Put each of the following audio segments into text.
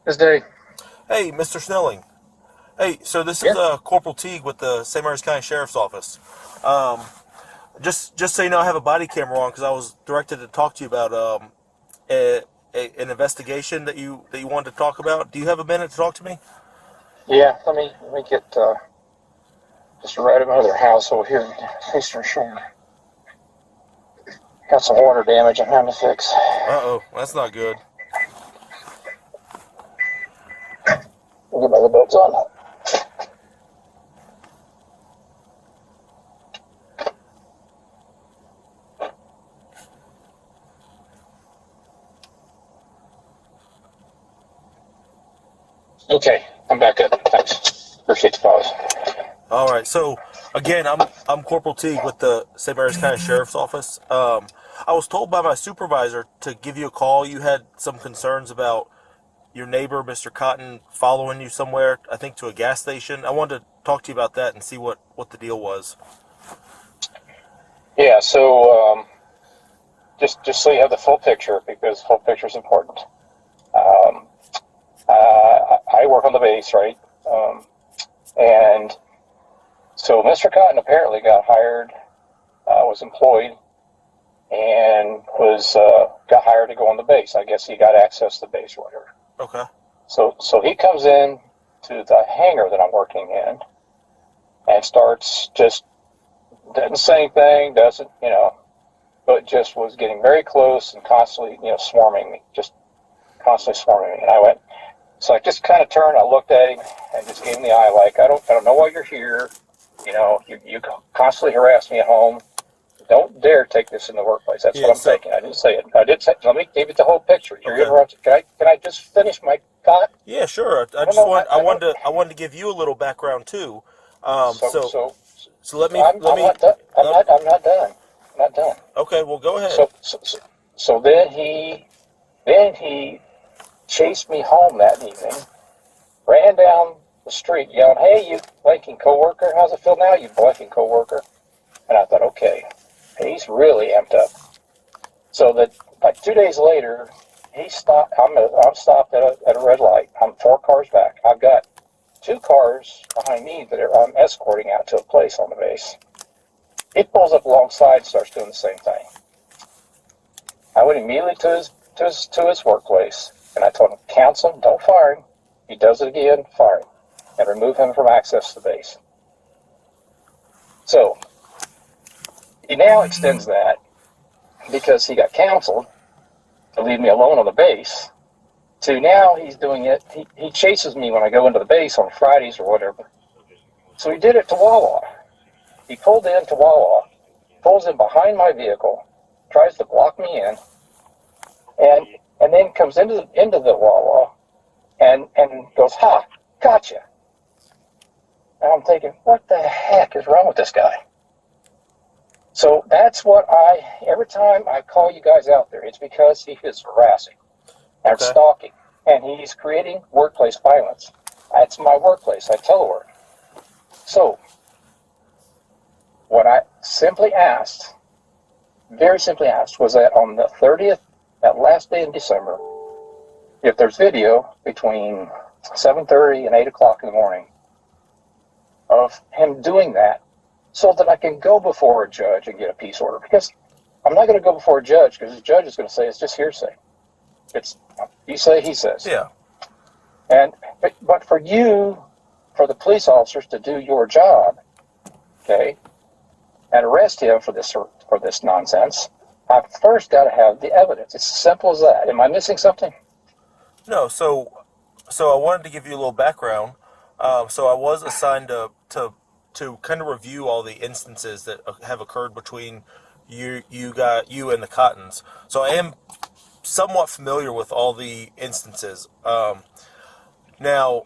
This day. Hey, Mr. Snelling. Hey, so this is Yeah. Corporal Teague with the St. Mary's County Sheriff's Office. Um, just so you know, I have a body camera on because I was directed to talk to you about a, an investigation that you wanted to talk about. Do you have a minute to talk to me? Yeah. Let me get just right about their house over here in Eastern Shore. Got some water damage I'm having to fix. Uh-oh, that's not good. Let me get my other belts on. Okay, I'm back up. Thanks. Appreciate the pause. All right, so again, I'm Corporal Teague with the St. Mary's County Sheriff's Office. I was told by my supervisor to give you a call. You had some concerns about your neighbor, Mr. Cotton, following you somewhere, I think to a gas station. I wanted to talk to you about that and see what the deal was. Yeah. Just so you have the full picture, because full picture is important. Um, I work on the base, right? And so Mr. Cotton apparently got hired, was employed, and got hired to go on the base. I guess he got access to the base or whatever. Okay. So he comes in to the hangar that I'm working in and starts just doesn't say anything, doesn't but just was getting very close and constantly swarming me, just constantly swarming me. And I went, so I just kind of turned, I looked at him and just gave him the eye, like I don't know why you're here. You constantly harass me at home. Don't dare take this in the workplace. That's Yeah. what I'm taking. I didn't say it. I did say. Let me give you the whole picture. You're Okay. interrupted. Can I just finish my thought? Yeah, sure. I No, just no. want I don't. I wanted to give you a little background too. Um, So so so so let me I'm let me not done. let, I'm not done. I'm not done. okay. Well, go ahead. So then he chased me home that evening. Ran down the street yelling, "Hey, you blanking coworker! How's it feel now, you blanking coworker?" And I thought, okay, he's really amped up. So that like 2 days later, he stopped. I'm stopped at a red light. I'm 4 cars back. I've got 2 cars behind me that I'm escorting out to a place on the base. He pulls up alongside and starts doing the same thing. I went immediately to his workplace and I told him, cancel him, don't fire him. He does it again, fire him, and remove him from access to the base. So he now extends that because he got canceled to leave me alone on the base. To now he's doing it. He chases me when I go into the base on Fridays or whatever. So he did it to Wawa. He pulled in to Wawa, pulls in behind my vehicle, tries to block me in, and then comes into the Wawa and goes, "Ha, gotcha." And I'm thinking, what the heck is wrong with this guy? So that's what every time I call you guys out there, it's because he is harassing and Okay. stalking, and he's creating workplace violence. That's my workplace. I telework. So what I very simply asked, was that on the 30th, that last day in December, if there's video between 7:30 and 8 o'clock in the morning of him doing that, so that I can go before a judge and get a peace order. Because I'm not going to go before a judge, because the judge is going to say it's just hearsay. It's you say, he says. Yeah. But for the police officers to do your job, okay, and arrest him for this nonsense, I've first got to have the evidence. It's as simple as that. Am I missing something? No. So I wanted to give you a little background. So I was assigned to kind of review all the instances that have occurred between you and the Cottons. So I am somewhat familiar with all the instances. Now,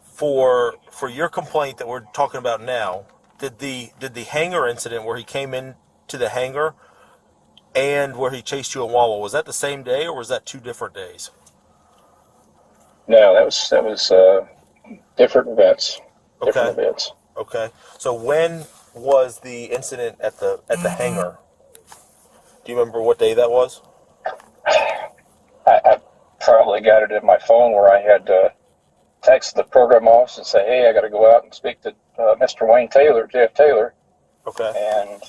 for your complaint that we're talking about now, did the hangar incident where he came in to the hangar and where he chased you in Wawa, was that the same day or was that 2 different days? No, that was different events. Okay. Different events. Okay. So when was the incident at the hangar? Do you remember what day that was? I probably got it in my phone where I had to text the program office and say, hey, I got to go out and speak to Mr. Wayne Taylor, Jeff Taylor. Okay. And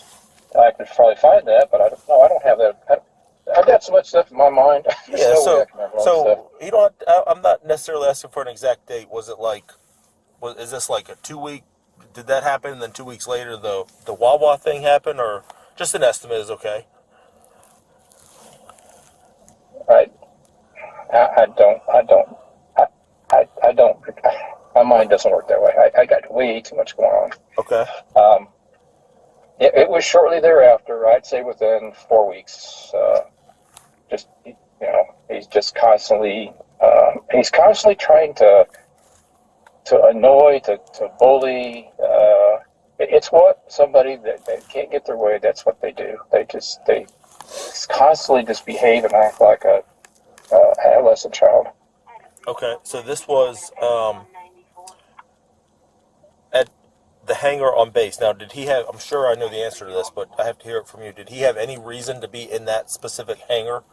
I could probably find that, but I don't have that. I've got so much stuff in my mind. There's Yeah. no way I can remember all this stuff. So you know, I'm not necessarily asking for an exact date. Was it like, is this like a 2 week? Did that happen? And then 2 weeks later, the Wawa thing happened, or just an estimate is okay. I don't. My mind doesn't work that way. I got way too much going on. Okay. It was shortly thereafter. I'd say within 4 weeks. Just he's just constantly trying to annoy, to bully. It's what somebody that can't get their way. That's what they do. They constantly just behave and act like a adolescent child. Okay, so this was at the hangar on base. Now, did he have, I'm sure I know the answer to this, but I have to hear it from you. Did he have any reason to be in that specific hangar?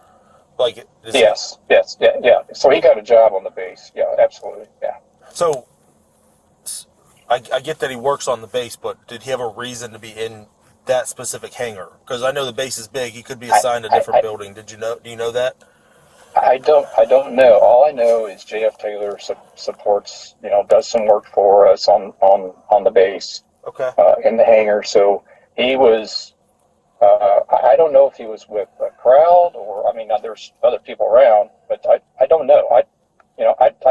Like, Yes. Yeah. So he got a job on the base. Yeah, absolutely. Yeah. So, I get that he works on the base, but did he have a reason to be in that specific hangar? Because I know the base is big. He could be assigned a different building. Do you know that? I don't know. All I know is J.F. Taylor supports, does some work for us on the base. Okay. In the hangar. So he was. I don't know if he was with a crowd or. I mean, there's other people around, but I don't know. I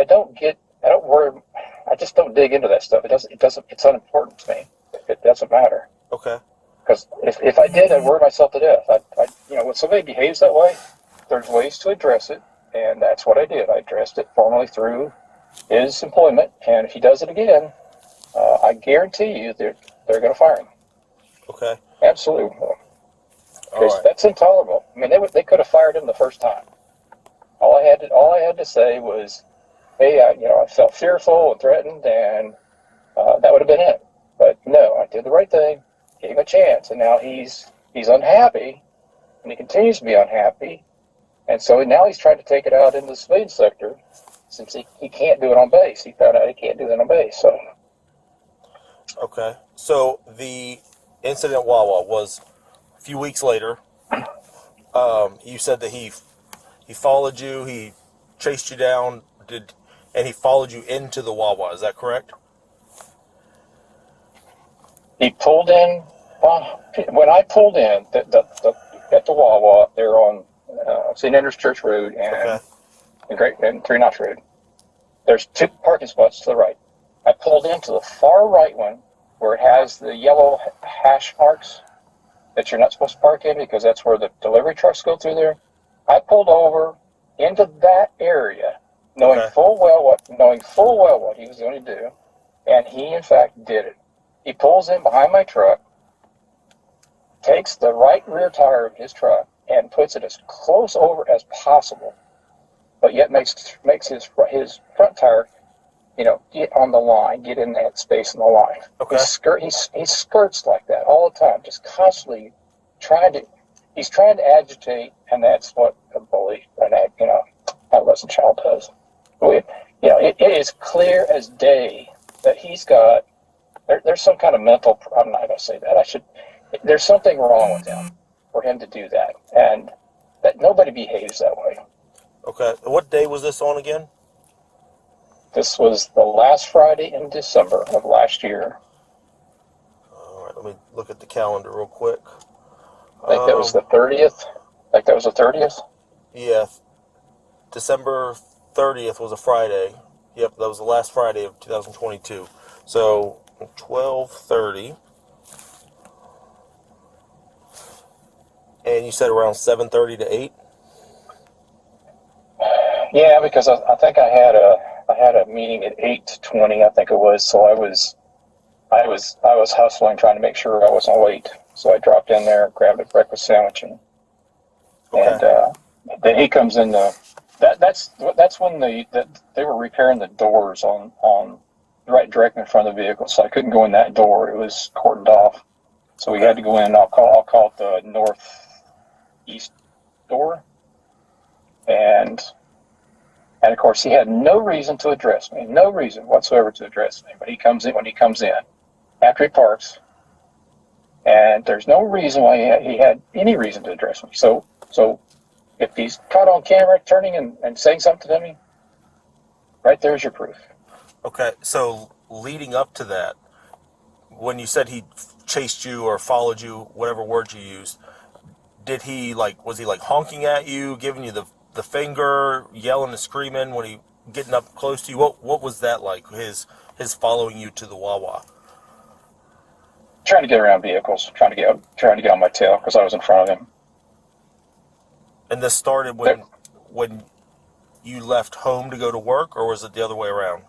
don't worry. I just don't dig into that stuff. It doesn't. It's unimportant to me. It doesn't matter. Okay. Because if I did, I'd worry myself to death. When somebody behaves that way, there's ways to address it, and that's what I did. I addressed it formally through his employment, and if he does it again, I guarantee you they're going to fire him. Okay. Absolutely. Right. That's intolerable. I mean, they could have fired him the first time. All I had to say was, hey, I felt fearful and threatened, and that would have been it. But no, I did the right thing, gave him a chance, and now he's unhappy, and he continues to be unhappy. And so now he's trying to take it out into the civilian sector since he can't do it on base. He found out he can't do that on base. So. Okay. So the incident at Wawa was a few weeks later. You said that he followed you, he chased you down, and he followed you into the Wawa. Is that correct? He pulled in. When I pulled in at the Wawa, they're on St. Andrew's Church Road and 3 Notch Road. There's 2 parking spots to the right. I pulled into the far right one where it has the yellow hash marks that you're not supposed to park in because that's where the delivery trucks go through there. I pulled over into that area, knowing full well what he was going to do, and he in fact did it. He pulls in behind my truck, takes the right rear tire of his truck, and puts it as close over as possible, but yet makes his front tire, get on the line, get in that space in the line. Okay. He skirts like that all the time, just constantly he's trying to agitate, and that's what a bully, adolescent child does. It is clear as day that he's got, there's some kind of mental, I'm not going to say that, there's something wrong with him for him to do that, and that nobody behaves that way. Okay. What day was this on again? This was the last Friday in December of last year. All right, let me look at the calendar real quick. I think that was the 30th. Yeah. December 30th was a Friday. Yep, that was the last Friday of 2022. So, 12:30. And you said around 7:30 to 8? Yeah, because I think I had a meeting at 8:20, I think it was. So I was hustling, trying to make sure I wasn't late. So I dropped in there, grabbed a breakfast sandwich, and then he comes in. That's when they were repairing the doors on right directly in front of the vehicle. So I couldn't go in that door; it was cordoned off. So we had to go in. I'll call it the northeast door, and And of course, he had no reason to address me, no reason whatsoever to address me. When he comes in, after he parks, and there's no reason why he had any reason to address me. So if he's caught on camera turning and saying something to me, right there's your proof. Okay, so leading up to that, when you said he chased you or followed you, whatever word you used, was he honking at you, giving you the finger, yelling and screaming when he getting up close to you? What was that like? His following you to the Wawa? Trying to get around vehicles, trying to get on my tail because I was in front of him. And this started when you left home to go to work, or was it the other way around?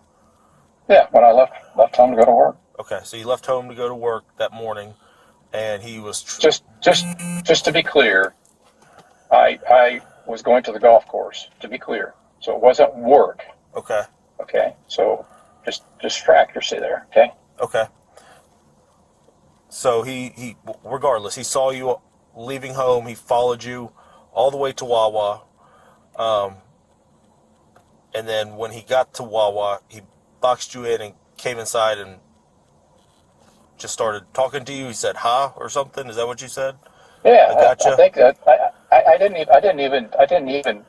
Yeah, when I left home to go to work. Okay, so you left home to go to work that morning, and he was just to be clear, I was going to the golf course. To be clear, so it wasn't work. Okay. Okay, so just for accuracy there. Okay. Okay. So he regardless, he saw you leaving home. He followed you all the way to Wawa, and then when he got to Wawa, he boxed you in and came inside and just started talking to you. He said "ha" or something. Is that what you said? Yeah, I gotcha. I think that I didn't even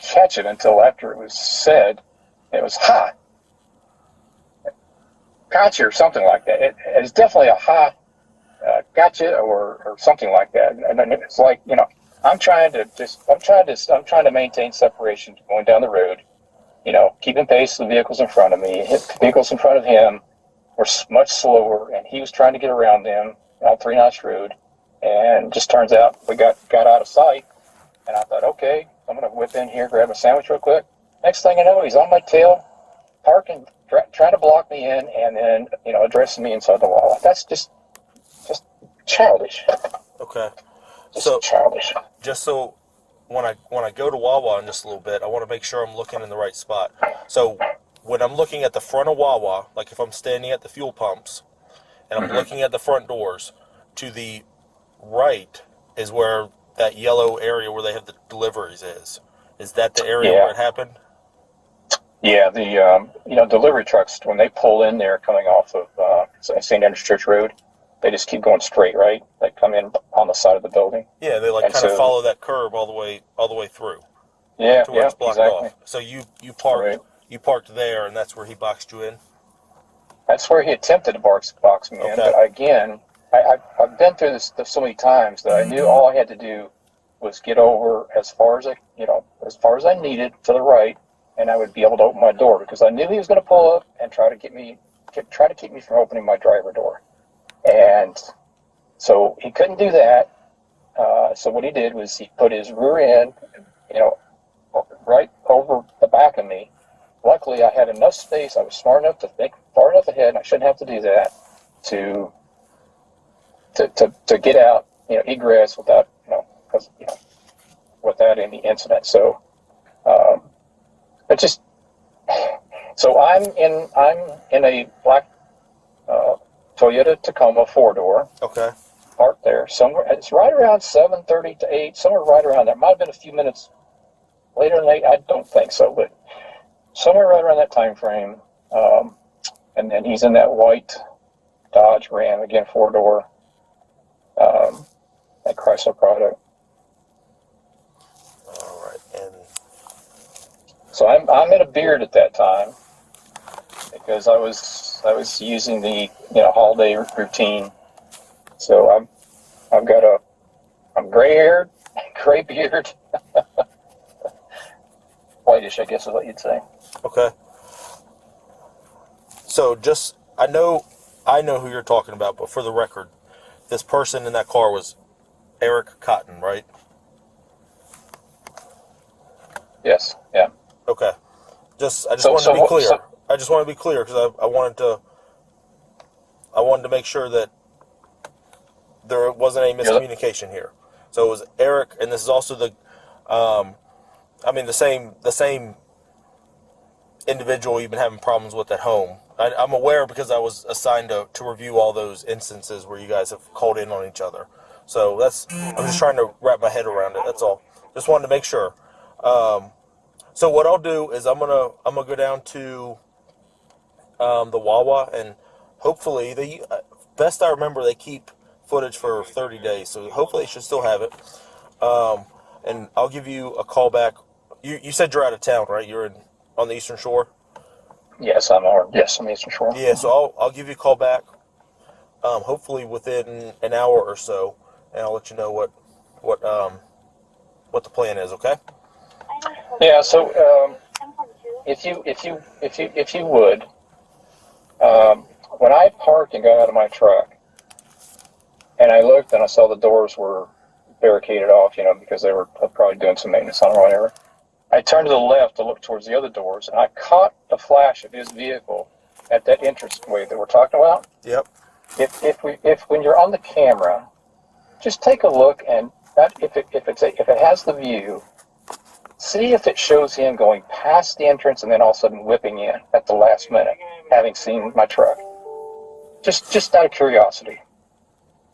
catch it until after it was said. It was "ha," gotcha, or something like that. It's definitely a "ha," gotcha, or something like that. And it's like, I'm trying to maintain separation going down the road. Keeping pace with the vehicles in front of me. The vehicles in front of him were much slower, and he was trying to get around them on 3 Notch Road. And just turns out we got out of sight. And I thought, okay, I'm going to whip in here, grab a sandwich real quick. Next thing I know, he's on my tail, parking, trying to block me in, and then addressing me inside the wall. That's just childish. Okay. So childish. Just so when I go to Wawa in just a little bit, I want to make sure I'm looking in the right spot. So when I'm looking at the front of Wawa, like if I'm standing at the fuel pumps and I'm looking at the front doors, to the right is where that yellow area where they have the deliveries is. Is that the area where it happened? Yeah, the delivery trucks, when they pull in there coming off of St. Andrew's Church Road, they just keep going straight, right? They come in on the side of the building. Yeah, they kind of follow that curb all the way through. Yeah, to where it's blocked exactly. off. So you parked there, and that's where he boxed you in. That's where he attempted to box me in. But again, I've been through this so many times that I knew all I had to do was get over as far as I needed to the right, and I would be able to open my door, because I knew he was going to pull up and try to keep me from opening my driver door. And so he couldn't do that. So what he did was he put his rear end, right over the back of me. Luckily, I had enough space. I was smart enough to think far enough ahead, and I shouldn't have to do that to get out, egress without, without any incident. So, so I'm in a black Toyota Tacoma 4-door. Okay. Parked there somewhere. It's right around 7:30 to 8, somewhere right around there. Might have been a few minutes later than 8. I don't think so, but somewhere right around that time frame. And then he's in that white Dodge Ram, again 4-door, that Chrysler product. All right, and so I'm in a Beard at that time, because I was using the holiday routine. So I'm gray-haired, gray beard, whitish, I guess is what you'd say. Okay. So I know who you're talking about, but for the record, this person in that car was Eric Cotton, right? Yes. Yeah. Okay. I just wanted to be clear. I just want to be clear because I wanted to make sure that there wasn't any miscommunication here. So it was Eric, and this is also the same individual you've been having problems with at home. I'm aware because I was assigned to review all those instances where you guys have called in on each other. So I'm just trying to wrap my head around it. That's all. Just wanted to make sure. So what I'll do is I'm gonna go down to the Wawa, and hopefully best I remember they keep footage for 30 days, so hopefully they should still have it. And I'll give you a call back. You said you're out of town, right? You're on the Eastern Shore. Yes, I'm on. Yes, I'm Eastern Shore. Yeah, so I'll give you a call back. Hopefully within an hour or so, and I'll let you know what the plan is. Okay. Yeah. So if you would, when I parked and got out of my truck, and I looked and I saw the doors were barricaded off, because they were probably doing some maintenance on them or whatever. I turned to the left to look towards the other doors, and I caught the flash of his vehicle at that entranceway that we're talking about. Yep. If when you're on the camera, just take a look, and if it has the view, see if it shows him going past the entrance and then all of a sudden whipping in at the last minute, having seen my truck. Just out of curiosity.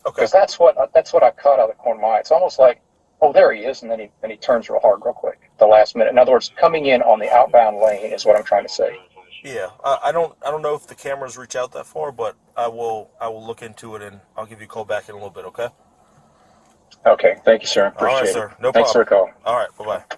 Okay. Because that's what I caught out of the corner of my eye. It's almost like, oh, there he is, and then he turns real hard real quick at the last minute. In other words, coming in on the outbound lane is what I'm trying to say. Yeah, I don't know if the cameras reach out that far, but I will look into it, and I'll give you a call back in a little bit. Okay. Okay, thank you, sir. All right, Appreciate sir. it. No Thanks problem. for the call. All right. Bye bye.